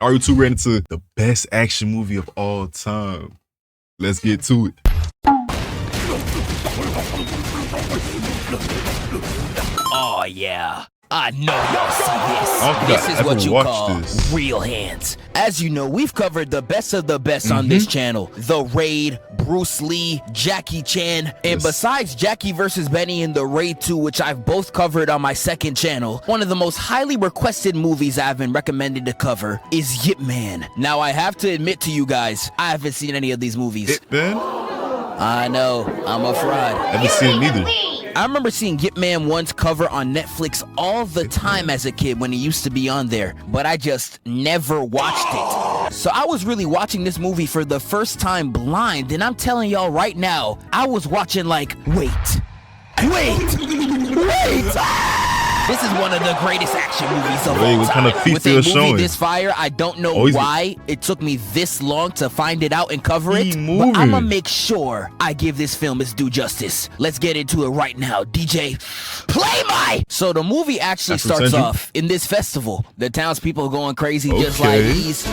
Are you two ready to the best action movie of all time? Let's get to it. Oh yeah, I know y'all see this. This is what you call real hands. As you know, we've covered the best of the best on this channel. The Raid, Bruce Lee, Jackie Chan, and besides Jackie vs. Benny and The Raid 2, which I've both covered on my second channel, one of the most highly requested movies I've been recommended to cover is Yip Man. Now I have to admit to you guys, I haven't seen any of these movies. Yip Man? I know, I'm a fraud. I haven't seen it either. I remember seeing Yip Man once cover on Netflix all the time as a kid when he used to be on there, but I just never watched it. So I was really watching this movie for the first time blind, and I'm telling y'all right now, I was watching like, wait. This is one of the greatest action movies of all time. What kind of feats With a movie showing? this fire, I don't know why it took me this long to find it out and cover it, but I'm gonna make sure I give this film its due justice. Let's get into it right now. DJ, play my! So the movie actually starts off in this festival. The townspeople going crazy just like these.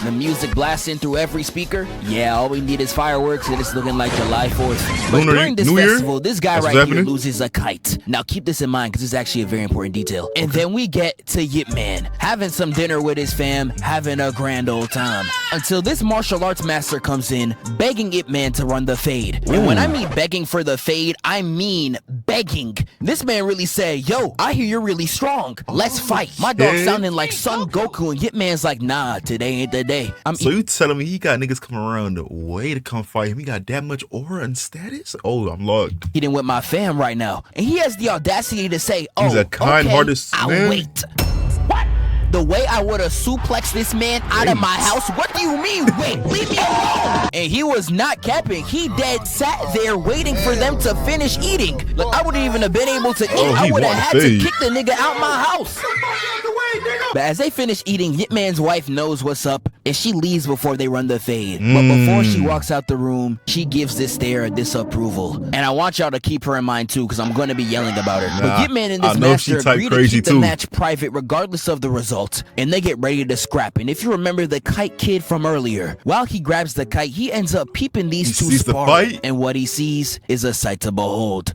The music blasting through every speaker. Yeah, all we need is fireworks and it's looking like July 4th. But during this festival, this guy right here loses a kite. Now keep this in mind because it's actually a very important detail. And then we get to Yip Man, having some dinner with his fam, having a grand old time. Until this martial arts master comes in, begging Yip Man to run the fade. And when I mean begging for the fade, I mean begging. This man really said, yo, I hear you're really strong. Let's fight. My dog sounding like Son Goku, and Yip Man's like, nah, today ain't the day. So you telling me he got niggas coming around the way to come fight him? He got that much aura and status? Oh, I'm locked. Eating with my fam right now, and he has the audacity to say, "Oh, he's a kind-hearted I'll man. wait." What? The way I would have suplexed this man out of my house? What do you mean? Wait, leave me alone. And he was not capping. He dead sat there waiting for them to finish eating. Like I wouldn't even have been able to eat. I would have had to kick the nigga out my house. But as they finish eating, Yip Man's wife knows what's up, and she leaves before they run the fade. But before she walks out the room, she gives this stare of disapproval. And I want y'all to keep her in mind too, because I'm going to be yelling about her. But Yip Man and this master agree to keep the match private regardless of the result, and they get ready to scrap. And if you remember the kite kid from earlier, while he grabs the kite, he ends up peeping these two spar, and what he sees is a sight to behold.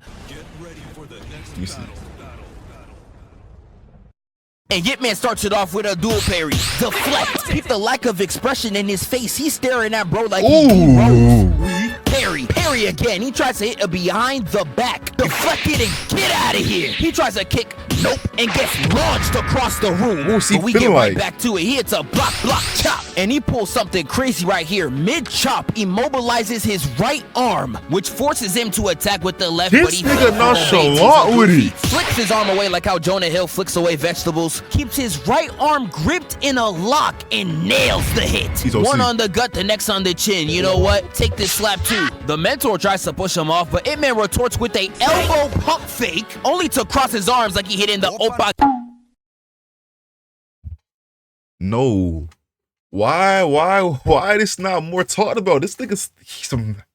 And Yip Man starts it off with a dual parry. Deflect. Keep the lack of expression in his face. He's staring at bro like he rose. Parry again. He tries to hit a behind the back. Deflect it and get out of here. He tries to kick. Nope. And gets launched across the room. But we get right back to it. He hits a block, chop. And he pulls something crazy right here. Mid-chop, immobilizes his right arm, which forces him to attack with the left. This nigga nonchalant with it. Flicks his arm away like how Jonah Hill flicks away vegetables. Keeps his right arm gripped in a lock and nails the hit. One on the gut, the next on the chin. You know what? Take this slap too. The mentor tries to push him off, but Yip Man retorts with a elbow pump fake, only to cross his arms like he hit in the Oppa. No. Why this not more talked about? This nigga's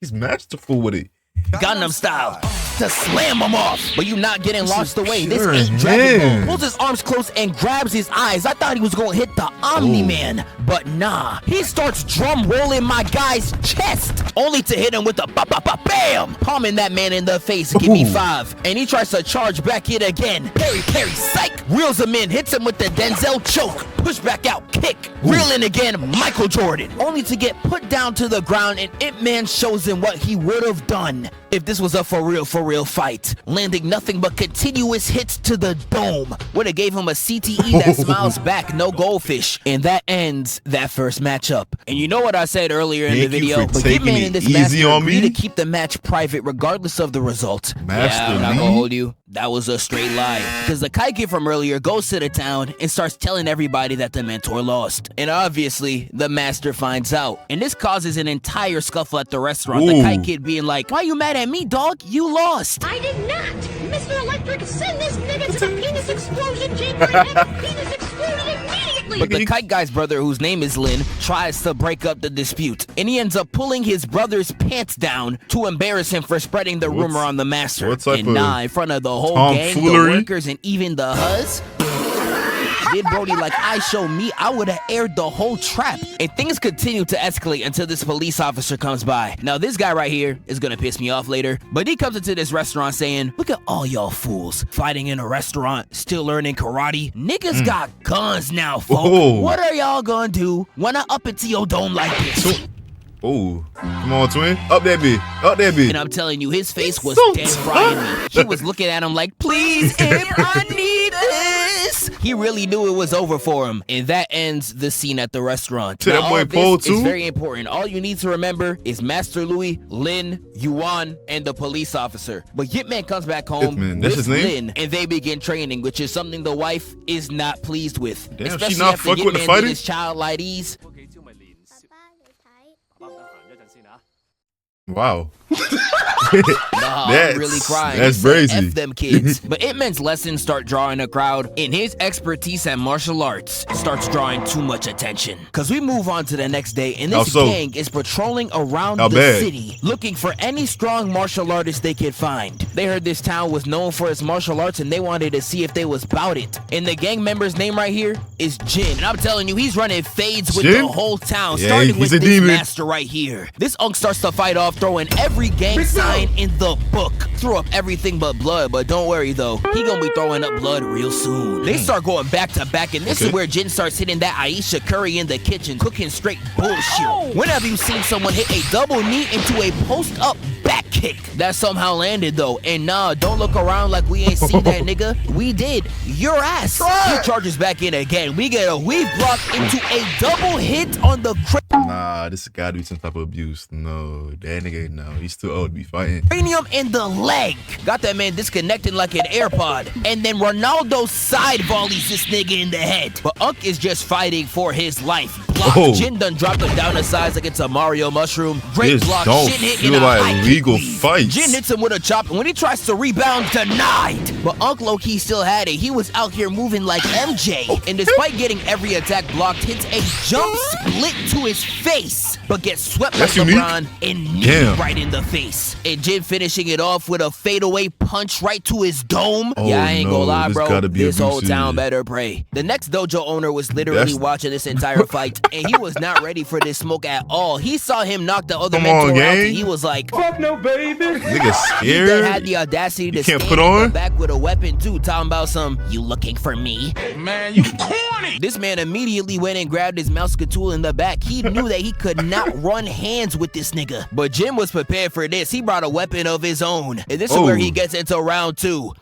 he's masterful with it. Gangnam Style to slam him off, but you not getting lost away. This ain't Dragon Ball. Pulls his arms close and grabs his eyes. I thought he was gonna hit the Omni-Man, but nah. He starts drum rolling my guy's chest, only to hit him with a bam, palming that man in the face. Give me 5, and he tries to charge back it again. Parry, psych, reels him in, hits him with the Denzel choke. Push back out, kick, reel in again, Michael Jordan, only to get put down to the ground, and Yip Man shows him what he would have done if this was a for real fight, landing nothing but continuous hits to the dome. Would have gave him a CTE that smiles back, no goldfish. And that ends that first matchup. And you know what I said earlier in the video, but Yip Man and this master agree to keep the match private regardless of the result. Yeah, I'm not gonna hold you. That was a straight lie. Because the kite kid from earlier goes to the town and starts telling everybody that the mentor lost. And obviously, the master finds out. And this causes an entire scuffle at the restaurant. The kite kid being like, why you mad at me, dog? You lost. I did not. Mr. Electric, send this nigga to the penis explosion chamber and have a penis explosion immediately. But the kite guy's brother, whose name is Lin, tries to break up the dispute. And he ends up pulling his brother's pants down to embarrass him for spreading the rumor on the master. And in front of the whole gang, the workers, and even the huz. did Brody like I showed me, I would have aired the whole trap. And things continue to escalate until this police officer comes by. Now this guy right here is gonna piss me off later, but he comes into this restaurant saying, look at all y'all fools fighting in a restaurant, still learning karate. Niggas got guns now, folks. Oh. What are y'all gonna do when I up into your dome like this? Oh, come on, twin. Up that bit. Up that bit. And I'm telling you, his face was so dead frying me. He was looking at him like, please, Imp, I need this. He really knew it was over for him. And that ends the scene at the restaurant. To Now, that boy all Paul, this too? is very important. All you need to remember is Master Louis, Lin, Yuan, and the police officer. But Yip Man comes back home Hitman, that's with his name? Lin, and they begin training, which is something the wife is not pleased with. Damn, she Especially not after fucking Yip with the Man fighting? did his childlike ease. Wow. Nah, I'm really crying. That's He said, crazy. F them kids. But Ip Man's lessons start drawing a crowd, and his expertise at martial arts starts drawing too much attention. Cause we move on to the next day, and How this so? gang is patrolling around How the bad? city, looking for any strong martial artists they could find. They heard this town was known for its martial arts, and they wanted to see if they was bout it. And the gang member's name right here is Jin. And I'm telling you, he's running fades with Jin? the whole town, Yeah, starting he's with a this demon. master right here. This unk starts to fight off, throwing every gang sign in the book. Threw up everything but blood, but don't worry though, he gonna be throwing up blood real soon. They start going back to back, and this is where Jin starts hitting that Aisha Curry in the kitchen, cooking straight bullshit. When have you seen someone hit a double knee into a post-up back kick? That somehow landed though, and nah, don't look around like we ain't seen that, nigga. We did. Your ass. He charges back in again. We get a weave block into a double hit on the Nah, this gotta be some type of abuse. No, that nigga, no. He's too old to be fighting. cranium in the leg. Got that man disconnected like an AirPod. And then Ronaldo side volleys this nigga in the head. But Unk is just fighting for his life. Block. Oh. Jin done dropped him down to size like it's a Mario mushroom. Great This block. don't Shin hit feel in a like high legal kick lead. fights. Jin hits him with a chop, and when he tries to rebound, denied. But Unk low-key still had it. He was out here moving like MJ. And despite getting every attack blocked, hits a jump split to his face, but gets swept That's like unique. LeBron and knee Damn. right in the face. And Jin finishing it off with a fadeaway punch right to his dome. Oh, Yeah, I ain't gonna no, lie, this bro. gotta be This whole abusive. town better pray. The next dojo owner was literally That's- watching this entire fight, and he was not ready for this smoke at all. He saw him knock the other Come mentor on, out, gang. and he was like, Nigga he then scared. had the audacity to You can't stand put in the on? back with a weapon too, talking about some, you looking for me? Man, you corny! This man immediately went and grabbed his mouse tool in the back. He knew that he could not run hands with this nigga. But Jim was prepared for this. He brought a weapon of his own. And this is where he gets into round two.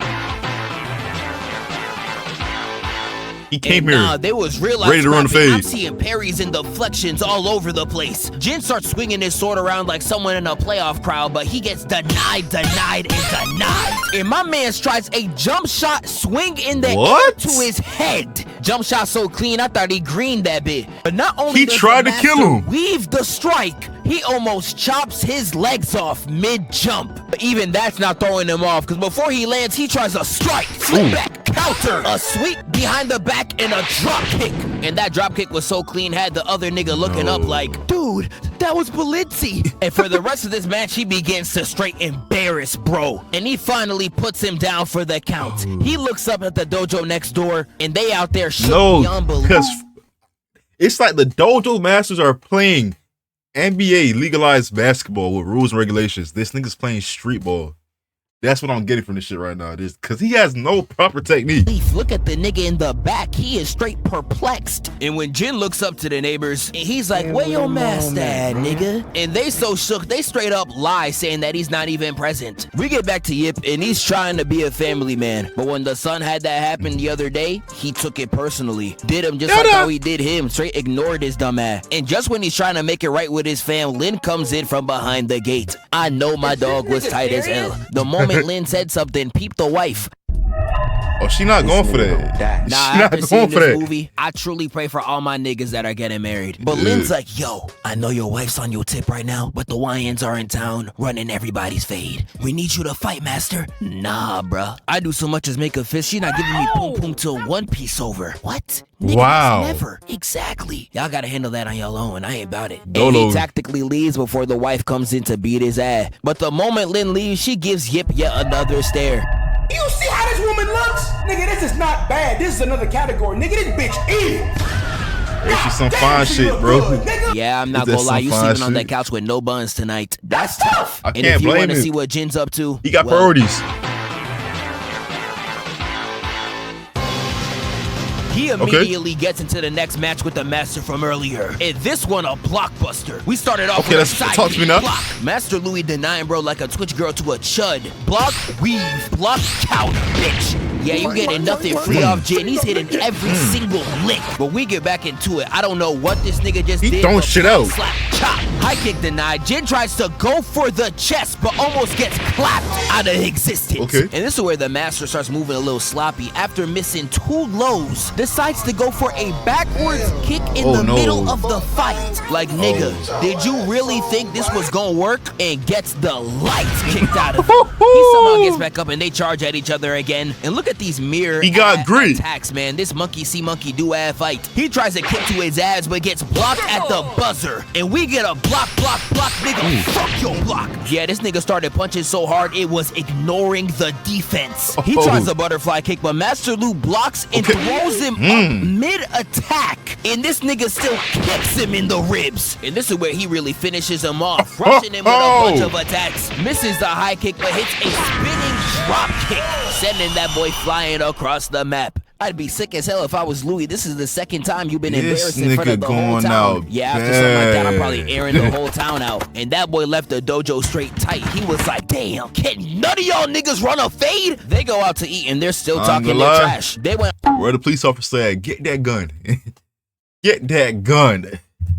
He came And here. nah, they was real ready to run the scrapping. I'm fade. seeing parries and deflections all over the place. Jin starts swinging his sword around like someone in a playoff crowd, but he gets denied. And my man tries a jump shot swing in the What? air to his head. Jump shot so clean, I thought he greened that bit. But not only He does tried the to kill master him. weave the strike, he almost chops his legs off mid-jump. But even that's not throwing him off, because before he lands, he tries a strike, flip back, counter, a sweep behind the back, and a drop kick. And that drop kick was so clean, had the other nigga looking up like, dude, that was Belizzi. And for the rest of this match, he begins to straight embarrass bro. And he finally puts him down for the count. He looks up at the dojo next door, and they out there shook No, beyond belief. because it's like the dojo masters are playing NBA legalized basketball with rules and regulations. This nigga's playing street ball. That's what I'm getting from this shit right now. This because he has no proper technique. Look at the nigga in the back. He is straight perplexed. And when Jin looks up to the neighbors, and he's like, where your master at, nigga? And they so shook, they straight up lie, saying that he's not even present. We get back to Yip, and he's trying to be a family man. But when the son had that happen the other day, he took it personally. Did him just like how he did him. Straight ignored his dumb ass. And just when he's trying to make it right with his fam, Lin comes in from behind the gate. I know my dog was tight as hell. The moment Lin said something, peep the wife. Oh, she not going for that. Nah, She not after going seeing for this that. movie, I truly pray for all my niggas that are getting married. But Lynn's like, yo, I know your wife's on your tip right now, but the YNs are in town running everybody's fade. We need you to fight, master. Nah, bruh. I do so much as make a fist, she not giving me poom poom till one piece over. What? Nigga, Wow. never. Exactly. Y'all gotta handle that on your own. I ain't about it. And Dolo. he tactically leaves before the wife comes in to beat his ass. But the moment Lynn leaves, she gives Yip yet another stare. You see how this woman human looks, nigga, this is not bad. This is another category, nigga. This bitch evil. It's just some fine she shit, look bro. good, nigga. Yeah, I'm not Is that gonna lie, you some fine sleeping on that shit? couch with no buns tonight. That's tough. I And can't if you blame want to him. see what Jin's up to, He got well, priorities. he immediately gets into the next match with the Master from earlier. And this one, a blockbuster. We started off Okay, with a let's talk to me now. block. Master Louis denying bro like a Twitch girl to a chud. Block, weave, block, count, bitch. Yeah, you getting nothing free off Jin. He's hitting every single lick. But we get back into it. I don't know what this nigga just He did. throwing but shit out. Slap, chop, high kick denied. Jin tries to go for the chest, but almost gets clapped out of existence. Okay. And this is where the Master starts moving a little sloppy. After missing 2 lows, decides to go for a backwards kick in Oh, the no. middle of the fight. Like, nigga, did you really think this was gonna work? And gets the lights kicked out of him. He somehow gets back up and they charge at each other again. And look at these mirror He got grit. attacks, man. This monkey see monkey do ad fight. He tries to kick to his abs, but gets blocked at the buzzer. And we get a block, nigga. Fuck your block. Yeah, this nigga started punching so hard it was ignoring the defense. He Oh. tries a butterfly kick, but Master Lou blocks and throws him up mid-attack. And this nigga still kicks him in the ribs. And this is where he really finishes him off, rushing him with a bunch of attacks. Misses the high kick, but hits a spinning drop kick, sending that boy flying across the map. I'd be sick as hell if I was Louis. This is the second time you've been This embarrassed in front of nigga the whole going town. out Yeah, after something like that, I'm bad. probably airing the whole town out. And that boy left the dojo straight tight. He was like, damn, can none of y'all niggas run a fade? They go out to eat and they're still I'm talking gonna their lie. trash. They went Where the police officer at? Get that gun. Get that gun.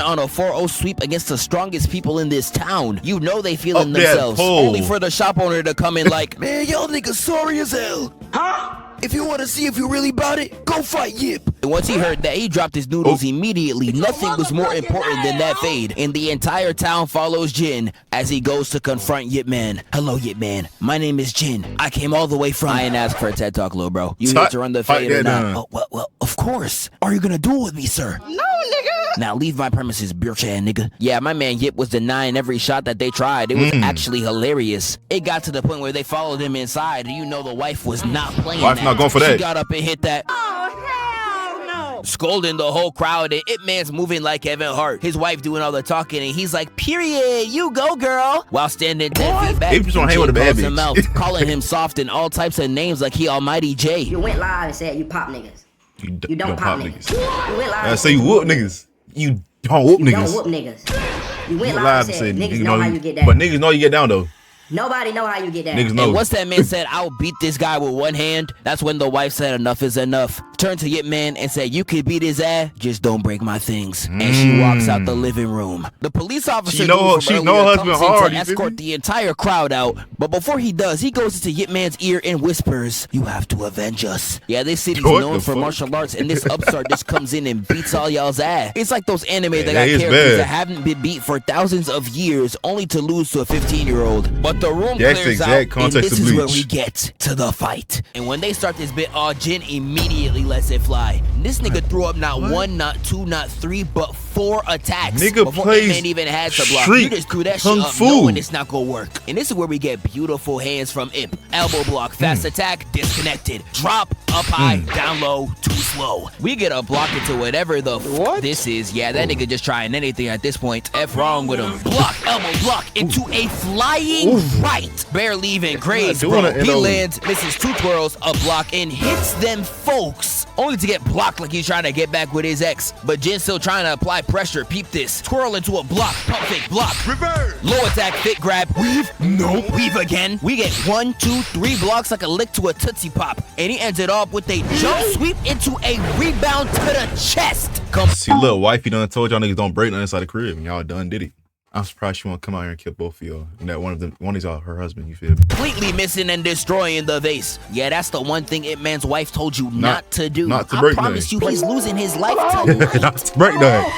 on a 4-0 sweep against the strongest people in this town. You know they feeling Up that themselves. pole. Only for the shop owner to come in like, man, y'all niggas sorry as hell. Huh? If you want to see if you really about it, go fight Yip. And once he heard that, he dropped his noodles immediately. Nothing was more important than that fade. And the entire town follows Jin as he goes to confront Yip Man. Hello, Yip Man. My name is Jin. I came all the way from... I ain't asked for a TED Talk, little bro. You here to run the Fight fade or that not? down. Oh, well, of course. Are you gonna duel with me, sir? No, nigga. Now leave my premises, bitch ass nigga. Yeah, my man Yip was denying every shot that they tried. It was actually hilarious. It got to the point where they followed him inside, and you know the wife was not playing Wife that. not going for She that. got up and hit that, Oh, hell no. scolding the whole crowd, and Ip Man's moving like Kevin Hart. His wife doing all the talking, and he's like, period, you go, girl. While standing 10 feet back, They just wanna hang with a Jin bad calls him bitch. out, calling him soft and all types of names like he Almighty J. You went live and said you pop niggas. You don't pop niggas. You went live I and say said you whoop niggas. You don't whoop you don't niggas. whoop niggas. You went You live and said niggas know how you get down. But niggas know you get down though. Nobody know how you get down. Niggas know. And once that man said, I'll beat this guy with one hand, that's when the wife said, enough is enough. Turned to Yip Man and said, you could beat his ass, just don't break my things. And she walks out the living room. The police officer She know- dude from she know her earlier husband comes in hard, to you feel escort me? the entire crowd out. But before he does, he goes into Yip Man's ear and whispers, you have to avenge us. Yeah, this city's What known the for fuck? martial arts, and this upstart just comes in and beats all y'all's ass. It's like those anime that that got is characters bad. that haven't been beat for thousands of years, only to lose to a 15-year-old. But the room That's the clears exact out, and context this of is where Bleach. we get to the fight. And when they start this bit, Jin immediately lets it fly. This nigga threw up not one, not two, not three, but 4 attacks. Nigga before plays man even had to block. street You just threw that kung shit up fu. knowing it's not gonna work. And this is where we get beautiful hands from Ip. Elbow block, fast attack, disconnected. Drop, up high, down low, too slow. We get a block into whatever the f this is. Yeah, that nigga just trying anything at this point. F wrong with him. Block, elbow block into a flying right. Barely even grazed, doing bro. it, He NO. lands, misses 2 twirls, a block, and hits them folks. Only to get blocked like he's trying to get back with his ex. But Jin's still trying to apply pressure. Peep this. Twirl into a block, pump fake, block. Reverse. Low attack, fit grab, weave. Nope. Weave again. We get 1, 2, 3 blocks like a lick to a Tootsie Pop. And he ends it off with a jump sweep into a rebound to the chest. See, little wifey done told y'all niggas don't break nothing inside the crib, and y'all done did it. I'm surprised she won't come out here and kill both of y'all. And that one of y'all her husband, you feel me? Completely missing and destroying the vase. Yeah, that's the one thing Ip Man's wife told you not to do. not to I break promise nothing. you he's losing his life to Not to break nothing.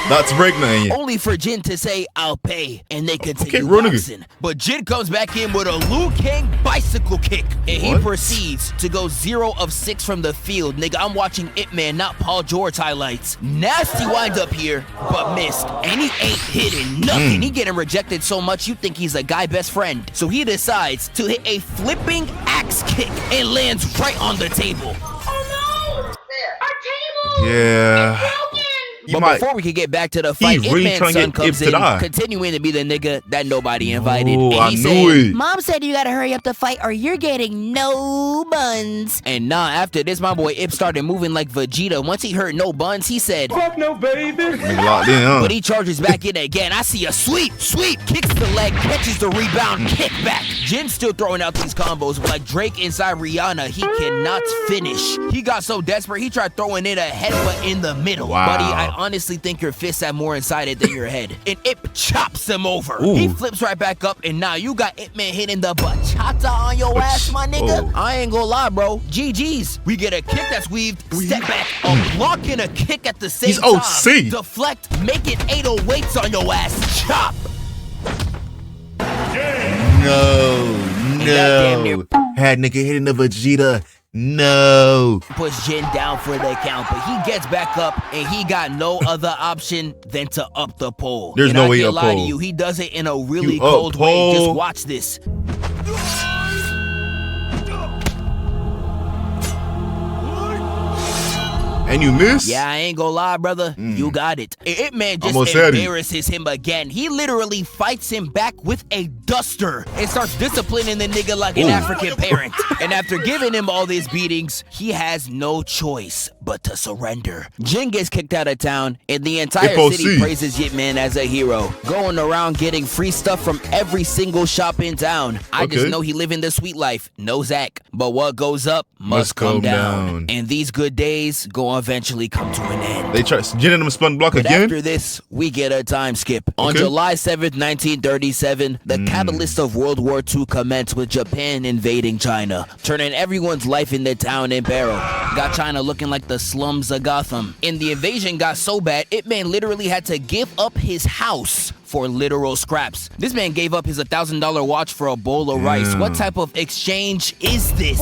Not to break nothing yet. Only for Jin to say, I'll pay, and they continue Okay, running it. boxing. But Jin comes back in with a Liu Kang bicycle kick, and he What? proceeds to go 0 of 6 from the field. Nigga, I'm watching Ip Man, not Paul George highlights. Nasty winds up here, but missed. And he ain't hitting nothing. He getting rejected so much you think he's a guy best friend. So he decides to hit a flipping axe kick and lands right on the table. Oh no! Our table! Yeah. Broken! But before we can get back to the fight, really Ip trying Man's to son get comes Ip to in, die. continuing to be the nigga that nobody invited. Oh, and I he knew said, it. Mom said you gotta hurry up the fight or you're getting no buns. And nah, after this, my boy Ip started moving like Vegeta. Once he heard no buns, he said, Fuck no, baby. Nigga locked in, huh? but he charges back in again. I see a sweep, kicks the leg, catches the rebound, kick back. Jin's still throwing out these combos, but like Drake inside Rihanna, he cannot finish. He got so desperate, he tried throwing in a headbutt in the middle. Wow. Buddy, I honestly think your fists have more inside it than your head. And Ip chops him over. Ooh. He flips right back up, and now you got Ip Man hitting the bachata on your ass, my nigga. Oh. I ain't gonna lie, bro. GG's. We get a kick that's weaved, step back, a block and a kick at the same He's time. OC. Deflect, make it 808s on your ass. Chop. goddamn near- Had nigga hitting the Vegeta. No. Push Jin down for the count, but he gets back up and he got no other option than to up the pole. There's and no I way can't up lie to pole. you, he does it in a really You up cold way. pole. Just watch this. And you miss? Yeah, I ain't gonna lie, brother. You got it. Ip Man just Almost had it. embarrasses him again. He literally fights him back with a duster and starts disciplining the nigga like an Ooh. African parent. And after giving him all these beatings, he has no choice but to surrender. Jin gets kicked out of town, and the entire FOC. city praises Ip Man as a hero, going around getting free stuff from every single shop in town. I just Okay. know he living the sweet life. No Zach. But what goes up must come down. And these good days go eventually come to an end. They try Jin and them spun block But again. after this, we get a time skip. On Okay. July 7th, 1937, the catalyst of World War II commenced with Japan invading China, turning everyone's life in the town in peril. Got China looking like the slums of Gotham. And the invasion got so bad, Ip Man literally had to give up his house for literal scraps. This man gave up his $1,000 watch for a bowl of rice. What type of exchange is this?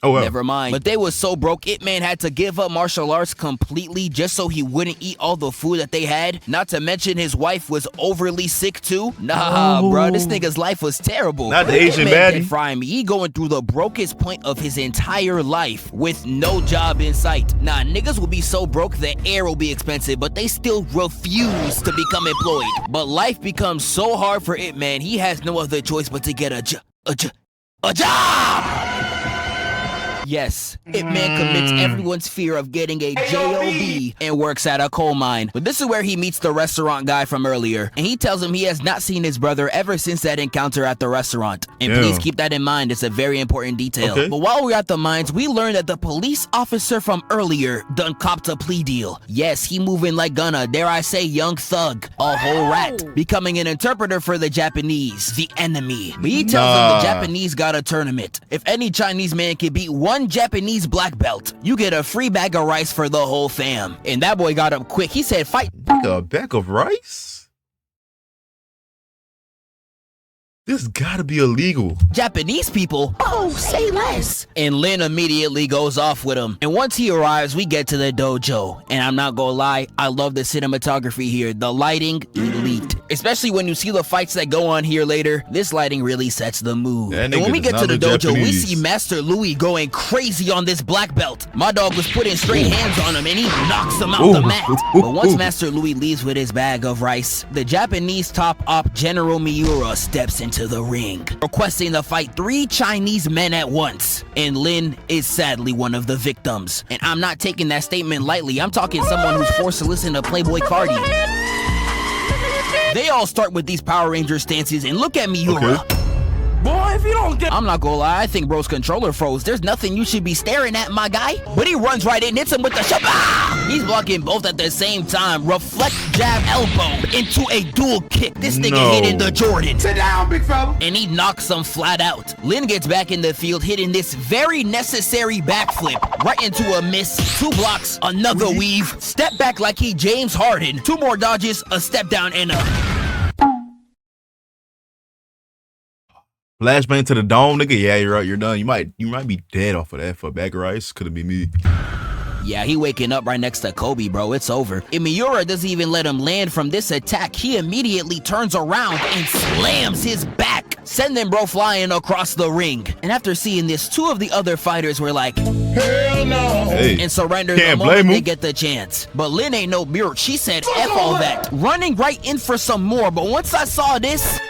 Oh well. Never mind. But they was so broke, Ip Man had to give up martial arts completely just so he wouldn't eat all the food that they had. Not to mention his wife was overly sick too. Nah, bruh, this nigga's life was terrible. Not the Ip Asian Man baddie. didn't fry me. He going through the brokest point of his entire life with no job in sight. Nah, niggas will be so broke that air will be expensive, but they still refuse to become employed. But life becomes so hard for Ip Man, he has no other choice but to get a job! Yes, Ip Man commits everyone's fear of getting a job and works at a coal mine. But this is where he meets the restaurant guy from earlier, and he tells him he has not seen his brother ever since that encounter at the restaurant. And Yeah. please keep that in mind, it's a very important detail. Okay. But while we're at the mines, we learn that the police officer from earlier done copped a plea deal. Yes, he moving like Gunna, dare I say young thug, a whole rat, becoming an interpreter for the Japanese, the enemy. But he tells them the Japanese got a tournament. If any Chinese man can beat one Japanese black belt, you get a free bag of rice for the whole fam. And that boy got up quick. He said, fight. A bag of rice? This gotta be illegal. Japanese people? Oh, say less. And Lin immediately goes off with him. And once he arrives, we get to the dojo. And I'm not gonna lie, I love the cinematography here. The lighting, elite. Especially when you see the fights that go on here later, this lighting really sets the mood. That And nigga when we does get to not the look dojo, we Japanese. see Master Louis going crazy on this black belt. My dog was putting straight hands on him and he knocks him out the mat. But once Master Louis leaves with his bag of rice, the Japanese top op General Miura steps into the ring, requesting to fight 3 Chinese men at once. And Lin is sadly one of the victims. And I'm not taking that statement lightly. I'm talking someone who's forced to listen to Playboy Cardi. They all start with these Power Ranger stances, and look at Miura. Okay. Boy, if you don't get... I'm not gonna lie, I think bro's controller froze. There's nothing you should be staring at, my guy. But he runs right in, hits him with the shabba. He's blocking both at the same time. Reflect jab elbow into a dual kick. This nigga hitting the Jordan. Sit down, big fella. And he knocks him flat out. Lin gets back in the field, hitting this very necessary backflip right into a miss. 2 blocks, another weave, step back like he James Harden. 2 more dodges, a step down, and a flashbang to the dome, nigga. Yeah, you're right. You're done. You might be dead off of that for a bag of rice. Could have been me. yeah, he waking up right next to Kobe, bro. It's over. And Miura doesn't even let him land from this attack. He immediately turns around and slams his back, sending bro flying across the ring. And after seeing this, 2 of the other fighters were like, hell no, and surrendered the moment they get the chance. But Lin ain't no Miura. She said, F all that. Running right in for some more. But once I saw this,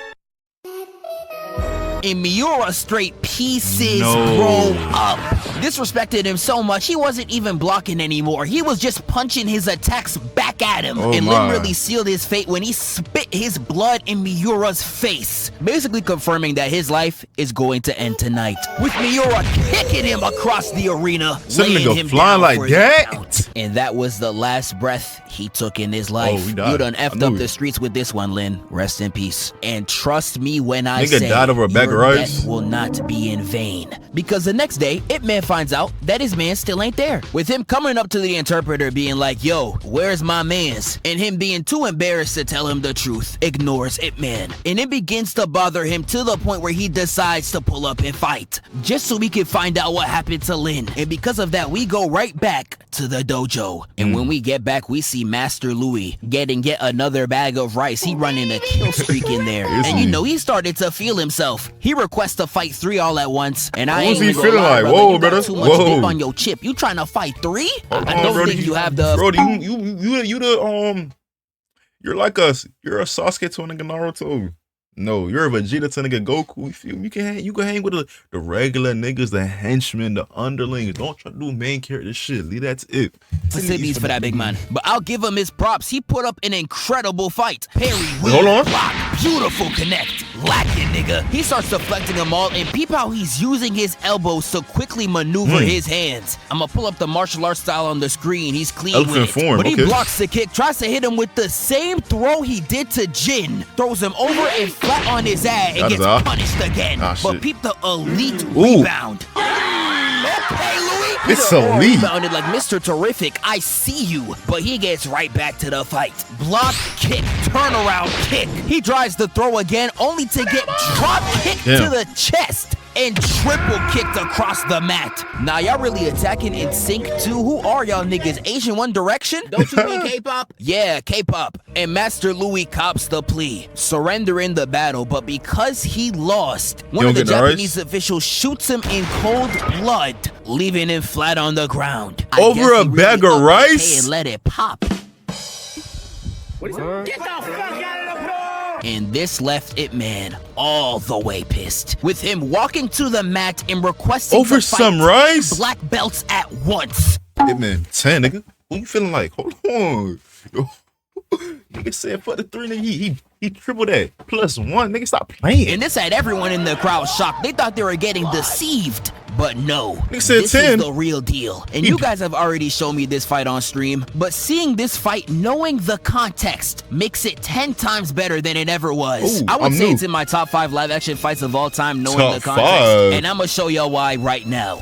and Miura straight pieces roll up. Disrespected him so much, he wasn't even blocking anymore. He was just punching his attacks back at him. And Lin really sealed his fate when he spit his blood in Miura's face, basically confirming that his life is going to end tonight. With Miura kicking him across the arena, laying him down like that. And that was the last breath he took in his life. You done effed up the streets with this one, Lin. Rest in peace. And trust me when I say died over a bag of rice. Death will not be in vain. Because the next day, Ip Man finds out that his man still ain't there. With him coming up to the interpreter being like, yo, where's my mans? And him being too embarrassed to tell him the truth, ignores Ip Man. And it begins to bother him to the point where he decides to pull up and fight, just so we can find out what happened to Lin. And because of that, we go right back to the dojo. And when we get back, we see Master Louis getting yet another bag of rice. He running a kill streak in there. And you know, he started to feel himself. He requests to fight 3 all at once. And I ain't even gonna lie, brother, you got too much dip on your chip. You trying to fight 3? I don't think you have the... Brody, you're like us. You're a Sasuke to a nigga Naruto. No, you're a Vegeta to nigga Goku. You feel me? You can hang with the regular niggas, the henchmen, the underlings. Don't try to do main character shit. Leave that to it. Facilities for that big man. But I'll give him his props. He put up an incredible fight. Parry, weave, hold on. block, beautiful connect. Lacking, nigga. He starts deflecting them all, and peep how he's using his elbows to quickly maneuver his hands. I'm gonna pull up the martial arts style on the screen. He's clean with it. But he blocks the kick, tries to hit him with the same throw he did to Jin. Throws him over and flat on his ass and gets punished again. But peep the elite rebound. Okay, Louis. It's elite. Rebounded like Mr. Terrific. I see you. But he gets right back to the fight. Block, kick, turnaround, kick. He tries to throw again, only to get drop kicked to the chest and triple kicked across the mat. Now, y'all really attacking in sync too? Who are y'all niggas? Asian One Direction? Don't you mean K-pop? Yeah, K-pop. And Master Louis cops the plea, surrendering the battle, but because he lost, one of the Japanese officials shoots him in cold blood, leaving him flat on the ground. Over a bag of rice? And let it pop. Get the fuck out of the floor! And this left Ip Man all the way pissed, with him walking to the mat and requesting over some rice black belts at once. Ip Man 10, nigga. Who you feeling like? Hold on. Nigga said fuck the 3, nigga. He tripled that. +1, nigga. Stop playing. And this had everyone in the crowd shocked. They thought they were getting deceived. But no, nigga said this 10. is the real deal. And you guys have already shown me this fight on stream, but seeing this fight, knowing the context, makes it 10 times better than it ever was. Ooh, I would say it's in my top 5 live action fights of all time, knowing the context. 5. And I'm gonna show y'all why right now.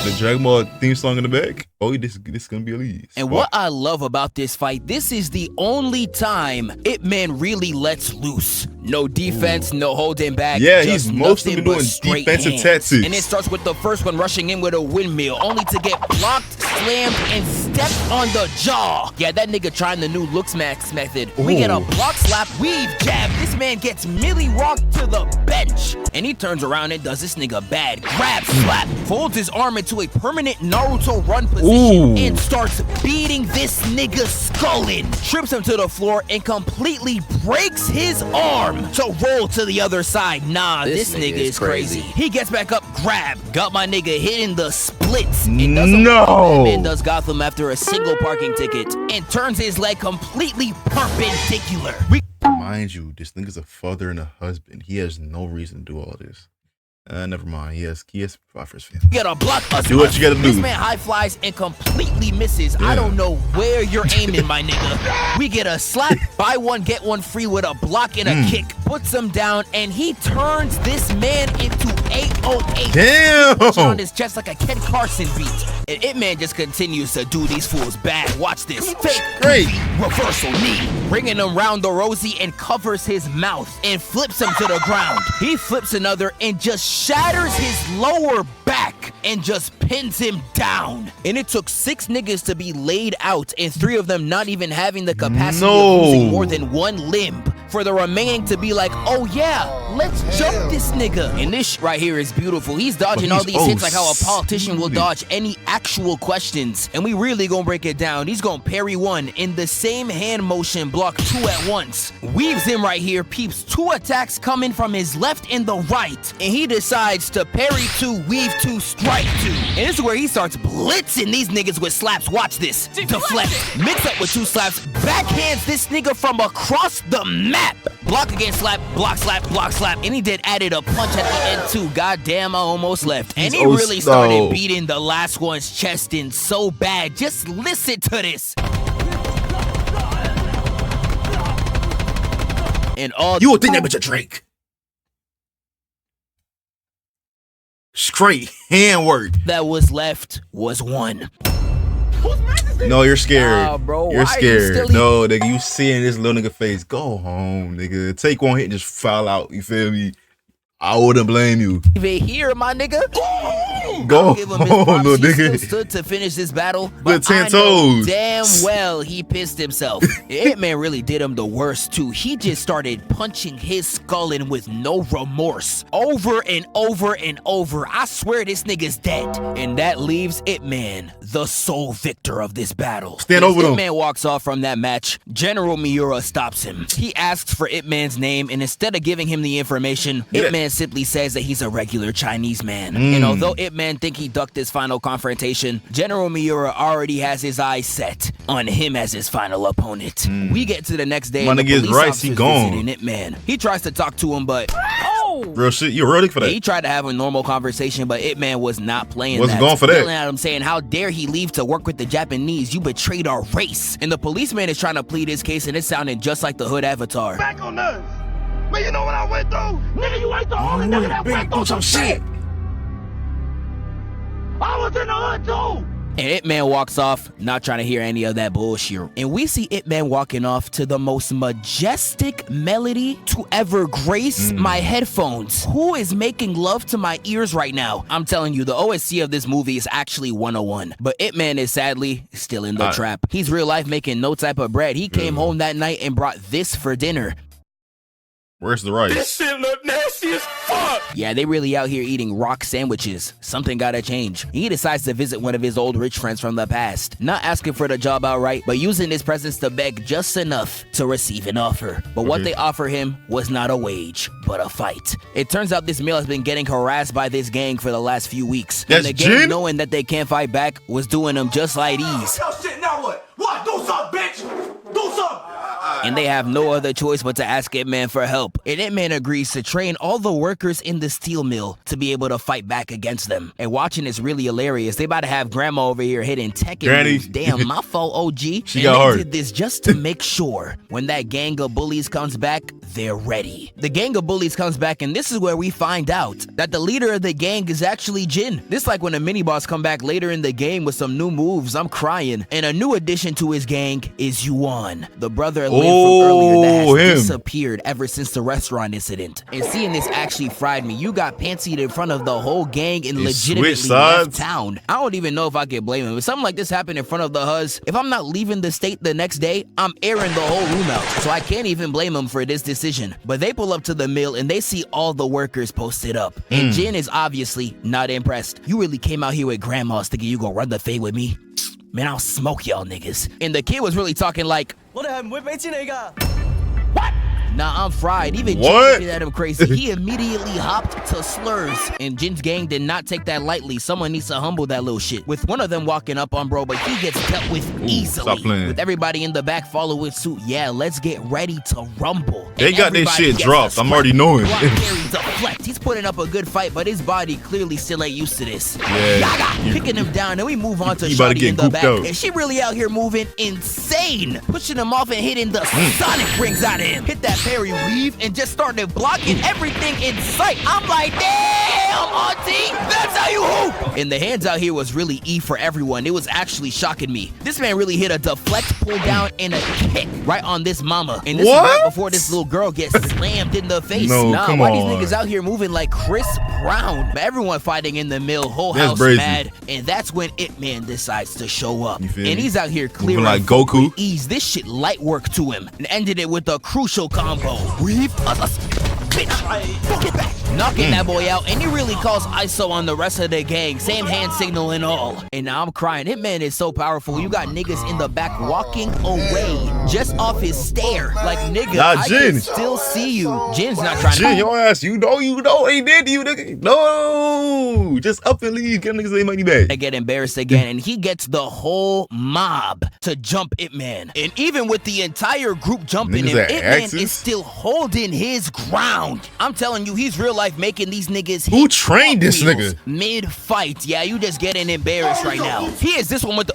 The Dragon Ball theme song in the back. Oh, this is gonna be elite. And what I love about this fight, this is the only time Ip Man really lets loose. No defense, no holding back. Yeah, he's mostly been doing defensive tactics. And it starts with the first one rushing in with a windmill, only to get blocked, slammed, and stepped on the jaw. Yeah, that nigga trying the new looks max method. We get a block slap, weave jab. This man gets Millie rocked to the bench. And he turns around and does this nigga bad. Grab slap, folds his arm into a permanent Naruto run position and starts beating this nigga skull in. Trips him to the floor and completely breaks his arm to roll to the other side. Nah, this nigga is crazy. He gets back up, grab, got my nigga hitting the splits. And does Gotham after a single parking ticket and turns his leg completely perpendicular. Mind you, this nigga's a father and a husband. He has no reason to do all this. Never mind. He has provide for his family. Get a block us. Do what you gotta do. This man high flies and completely misses. I don't know where you're aiming, my nigga. We get a slap, buy one, get one free with a block and a kick. Puts him down, and he turns this man into 808. Damn! On his chest like a Ken Carson beat. And Ip-Man just continues to do these fools bad. Watch this. Fake Great. reversal knee, bringing him round the rosy and covers his mouth and flips him to the ground. He flips another and just shatters his lower back and just pins him down. And it took 6 niggas to be laid out and 3 of them not even having the capacity of using more than 1 limb. For the remaining to be like, oh yeah, let's jump this nigga. And this right here is beautiful. He's dodging all these hits like how a politician will dodge any actual questions. And we really gonna break it down. He's gonna parry 1 in the same hand motion, block 2 at once. Weaves him right here, peeps 2 attacks coming from his left and the right. And he decides to parry 2, weave 2, strike 2. And this is where he starts blitzing these niggas with slaps. Watch this. Deflect, mix up with 2 slaps, backhands this nigga from across the map. Block against slap, block slap, block slap. And he did added a punch at the end too. Goddamn, I almost left. And he really started beating the last one's chest in so bad. Just listen to this. And all You would think that bitch a Drake. Straight handwork. that was left was 1. No, you're scared. Nah, bro, You're why are you scared. still No, nigga, you seeing this little nigga face. Go home, nigga. Take 1 hit and just foul out. You feel me? I wouldn't blame you. Even here, my nigga. Go Give him his home, props. little He still nigga. stood to finish this battle, With but 10 I know toes. damn well he pissed himself. Ip-Man really did him the worst too. He just started punching his skull in with no remorse, over and over and over. I swear this nigga's dead, and that leaves Ip-Man the sole victor of this battle. Stand over them. Ip-Man walks off from that match. General Miura stops him. He asks for Ip-Man's name, and instead of giving him the information, Ip-Man simply says that he's a regular Chinese man. And although Ip-Man think he ducked his final confrontation, General Miura already has his eyes set on him as his final opponent. We get to the next day, My and the nigga is police right, he officer's gone. visiting Ip-Man. He tries to talk to him, but Real shit. You're ready for that. he tried to have a normal conversation, but Ip-Man was not playing Wasn't that. going for that. Yelling at him saying, how dare he leave to work with the Japanese? You betrayed our race. And the policeman is trying to plead his case, and it sounded just like the Hood Avatar. Back on us. Man, you know what I went through? Nigga, you ain't the only nigga that went through some shit. I was in the hood too. And Ip-Man walks off, not trying to hear any of that bullshit. And we see Ip-Man walking off to the most majestic melody to ever grace my headphones. Who is making love to my ears right now? I'm telling you, the OSC of this movie is actually 101. But Ip-Man is sadly still in the trap. He's real life making no type of bread. He came home that night and brought this for dinner. Where's the rice? This shit look nasty as fuck. Yeah, they really out here eating rock sandwiches. Something gotta change. He decides to visit one of his old rich friends from the past, not asking for the job outright, but using his presence to beg just enough to receive an offer. But what they offer him was not a wage, but a fight. It turns out this male has been getting harassed by this gang for the last few weeks. That's and the gang, Jin? knowing that they can't fight back, was doing them just like these. Yo, shit, now what? What? Do something, bitch! Do something! And they have no other choice but to ask Ip-Man for help. And Ip-Man agrees to train all the workers in the steel mill to be able to fight back against them. And watching is really hilarious. They about to have grandma over here hitting Tekken Granny. moves. Damn, my fault, OG. She and got they hurt. did this just to make sure when that gang of bullies comes back, they're ready. The gang of bullies comes back, and this is where we find out that the leader of the gang is actually Jin. This like when a mini-boss come back later in the game with some new moves. I'm crying. And a new addition to his gang is Yuan, the brother Lin from earlier that has him. disappeared ever since the restaurant incident. And seeing this actually fried me. You got pantsied in front of the whole gang and You legitimately switched left sides? town. I don't even know if I could blame him. If something like this happened in front of the Huz, if I'm not leaving the state the next day, I'm airing the whole room out. So I can't even blame him for this decision. But they pull up to the mill and they see all the workers posted up. And Jin is obviously not impressed. You really came out here with grandmas thinking you gonna run the fade with me? Man, I'll smoke y'all niggas. And the kid was really talking like, what? Nah, I'm fried. Even Jin What? looking at him crazy. He immediately hopped to slurs. And Jin's gang did not take that lightly. Someone needs to humble that little shit. With one of them walking up on bro, but he gets dealt with easily. Stop playing. With everybody in the back following suit. Yeah, let's get ready to rumble. They And got their everybody shit gets dropped. a I'm already knowing. Block carry deflect. He's putting up a good fight, but his body clearly still ain't used to this. Yeah, Yaga, you- picking him down, and we move on to you about to Shawty get in the gooped back. out. And she really out here moving insane, pushing him off and hitting the sonic rings out of him. Hit that parry weave and just started blocking everything in sight. I'm like, damn, auntie, that's how you hoop. And the hands out here was really E for everyone. It was actually shocking me. This man really hit a deflect, pull down, and a kick right on this mama. And this is right before this little girl gets slammed in the face. No, nah, come why on. these niggas out here moving like Chris Brown? But everyone fighting in the mill, whole That's house brazy. mad. And that's when Ip Man decides to show up. You feel And me? he's out here clearing like Goku. with ease. This shit light work to him. And ended it with a crucial combo. Weave, bitch, get back. Knocking that boy out, and he really calls ISO on the rest of the gang. Same hand signal and all. And now I'm crying. Hitman is so powerful. You got niggas in the back walking away just off his stare. Like, nigga, Nah, I Jin. can still see you. Jin's not trying Jin, to... your ass, you know he did to you, nigga. No, just up and leave, get niggas their money back. I get embarrassed again, and he gets the whole mob to jump Ip Man. And even with the entire group jumping Niggas him, at Ip Man axes? is still holding his ground. I'm telling you, he's real life making these niggas Who hit trained this cartwheels nigga? mid-fight. Yeah, you just getting embarrassed right now. He is this one with the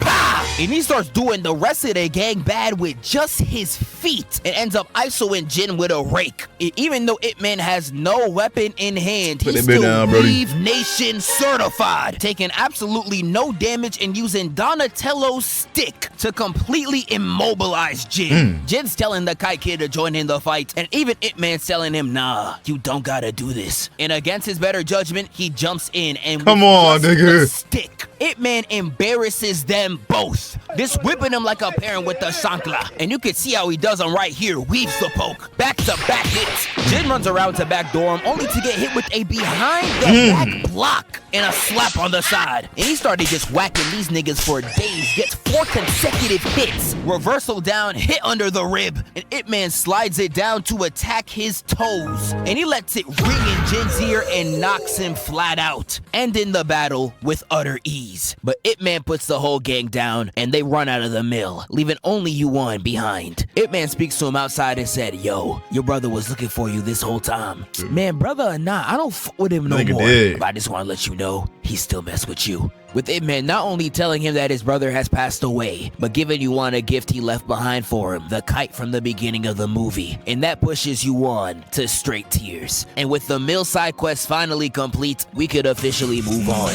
bah! And he starts doing the rest of the gang bad with just his feet. And ends up ISOing Jin with a rake. Even though Ip Man has no weapon in hand, Put he's that bitch still down, Brody. Weave Nation certified, taking absolutely no damage and using Donatello's stick to completely immobilize Jin. Jin's telling the Kite Kid to join in the fight, and even Ip Man's telling him, nah, you don't gotta do this. And against his better judgment, he jumps in and Come with on, just nigga. the stick, Ip Man embarrasses them both. This whipping him like a parent with the chancla. And you can see how he does him right here. Weaves the poke. Back-to-back hits. Jin runs around to backdoor him, only to get hit with a behind-the-back block and a slap on the side. And he started just whacking these niggas for days. Gets 4 consecutive hits. Reversal down, hit under the rib. And Ip Man slides it down to attack his toes. And he lets it ring in Jin's ear and knocks him flat out. Ending the battle with utter ease. But Ip Man puts the whole gang down and they run out of the mill, leaving only Yuan behind. Ip Man speaks to him outside and said, yo, your brother was looking for you this whole time. Man, brother or not, I don't f with him no Nigga more. did. But I just want to let you know, he still mess with you. With Ip Man not only telling him that his brother has passed away, but giving Yuan a gift he left behind for him, the kite from the beginning of the movie. And that pushes Yuan to straight tears. And with the mill side quest finally complete, we could officially move on.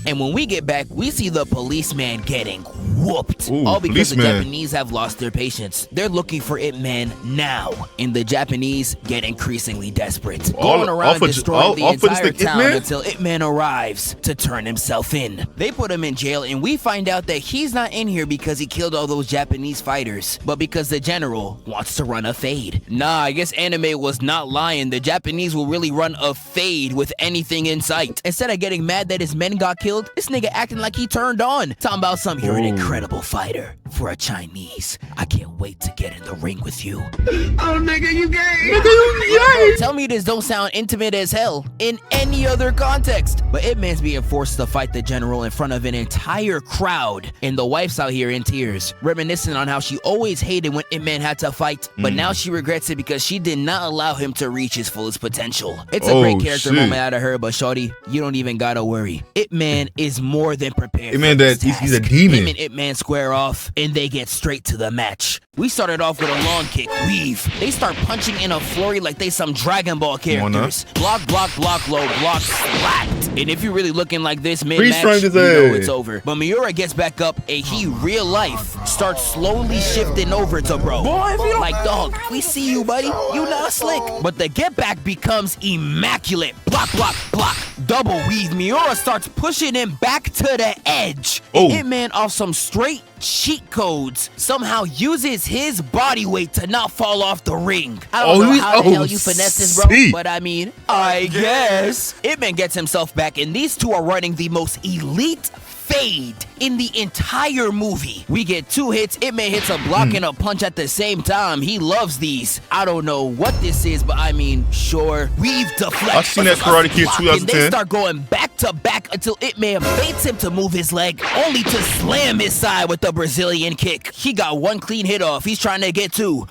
And when we get back, we see the policeman getting whooped. Ooh, All because the policeman. Japanese have lost their patience. They're looking for Ip Man now. And the Japanese get increasingly desperate. All- Going all around for- destroying all- the all for this entire thing, Ip town Man? until Ip Man arrives to turn himself in. They put him in jail and we find out that he's not in here because he killed all those Japanese fighters, but because the general wants to run a fade. Nah, I guess anime was not lying. The Japanese will really run a fade with anything in sight. Instead of getting mad that his men got killed, this nigga acting like he turned on. Talking about something, you're an incredible fighter. For a Chinese, I can't wait to get in the ring with you. Oh, nigga, you gay. Tell me this don't sound intimate as hell in any other context. But Ip Man's being forced to fight the general in front of an entire crowd. And the wife's out here in tears, reminiscing on how she always hated when Ip Man had to fight. But now she regrets it because she did not allow him to reach his fullest potential. It's a great character shit. moment out of her, but shorty, you don't even gotta worry. Ip Man is more than prepared. Ip Man, for this that he's a task. demon. Him and Ip Man square off, and they get straight to the match. We started off with a long kick, weave. They start punching in a flurry like they some Dragon Ball characters. Block, block, block, low, block, slapped. And if you're really looking like this mid-match, Freeze you frame his know ass. it's over. But Miura gets back up, and he, real life, starts slowly shifting over to bro. Like, dog, we see you, buddy. You not slick. But the get back becomes immaculate. Block, block, block. Double weave. Miura starts pushing him back to the edge. Oh. And Ip Man, off some straight cheat codes, somehow uses his body weight to not fall off the ring. I don't know how the hell you finesse this, bro, see. but I mean, I guess. Ip Man gets himself back, and these two are running the most elite fade in the entire movie. We get 2 hits. Hitman hits a block and a punch at the same time. He loves these. I don't know what this is, but I mean, sure. We've deflected. I've seen that Karate Kid And 2010. they start going back to back until Hitman baits him to move his leg, only to slam his side with the Brazilian kick. He got 1 clean hit off. He's trying to get 2.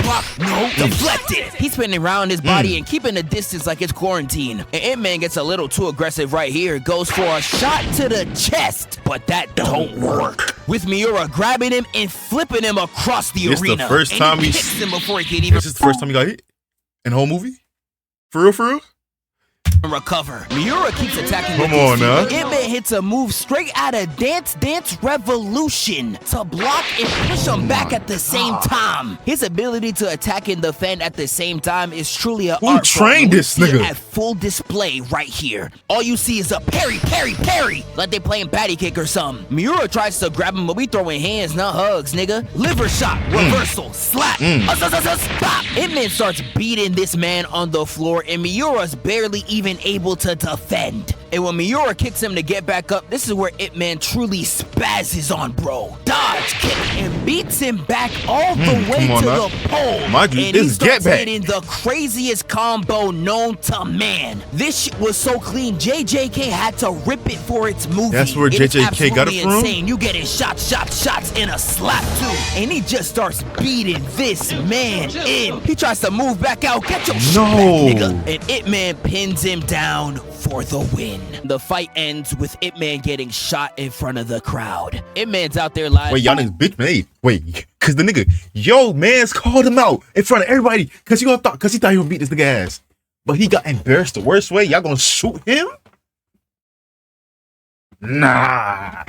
Block. No. Deflected. He's spinning around his body and keeping the distance like it's quarantine. And Hitman gets a little too aggressive right here. Goes for a shot to the chest, but that don't work. With Miura grabbing him and flipping him across the This arena. the first time he he kicks him before he can even This is the first time he got hit in the whole movie? For real, for real? recover. Miura keeps attacking. Come with his on, feet, now. but Hitman hits a move straight out of Dance Dance Revolution to block and push him back at the same time. His ability to attack and defend at the same time is truly a Who art form, trained and we this see it nigga? at full display right here. All you see is a parry, parry, parry, like they playing patty kick or something. Miura tries to grab him, but we throwing hands, not hugs, nigga. Liver shot, reversal, slap, stop. Hitman starts beating this man on the floor, and Miura's barely even able to defend. And when Miura kicks him to get back up, this is where Hitman truly spazzes on bro. Dodge kick and beats him back all the way come on to now. the pole. Mind you, And this he is starts get back. hitting the craziest combo known to man. This shit was so clean, JJK had to rip it for its movie. That's where It is JJK got it absolutely from? insane. You getting shots, and a slap too. And he just starts beating this man in. He tries to move back out. Get your shit back, nigga. And Hitman pins him down for the win. The fight ends with Hitman getting shot in front of the crowd. Hitman's out there live. Wait, y'all niggas bitch made. Wait, cause the nigga, man's called him out in front of everybody cause he thought he would beat this nigga ass. But he got embarrassed the worst way. Y'all gonna shoot him? Nah.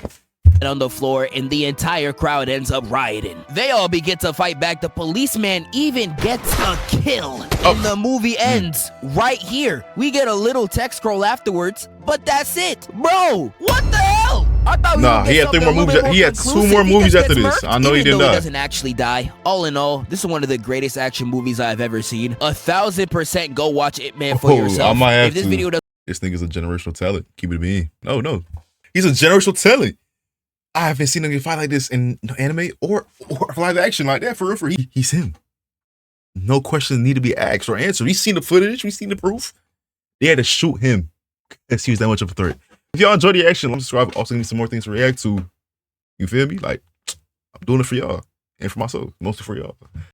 on the floor, and the entire crowd ends up rioting. They all begin to fight back. The policeman even gets a kill. And the movie ends right here. We get a little text scroll afterwards, but that's it. Bro, what the hell? I thought Nah, would get he had 3 more something a little movies. bit He had 2 conclusive. more He movies just after gets this. murked, I know he even didn't though die. doesn't actually die. All in all, this is one of the greatest action movies I've ever seen. 1000% go watch Ip Man for yourself. I might have if this to. video does This nigga's a generational talent. Keep it being. No. He's a generational talent. I haven't seen him fight like this in anime or live action like that. For real, he's him. No questions need to be asked or answered. We've seen the footage. We've seen the proof. They had to shoot him because he was that much of a threat. If y'all enjoy the action, subscribe. Also, give me some more things to react to. You feel me? Like, I'm doing it for y'all and for myself. Mostly for y'all.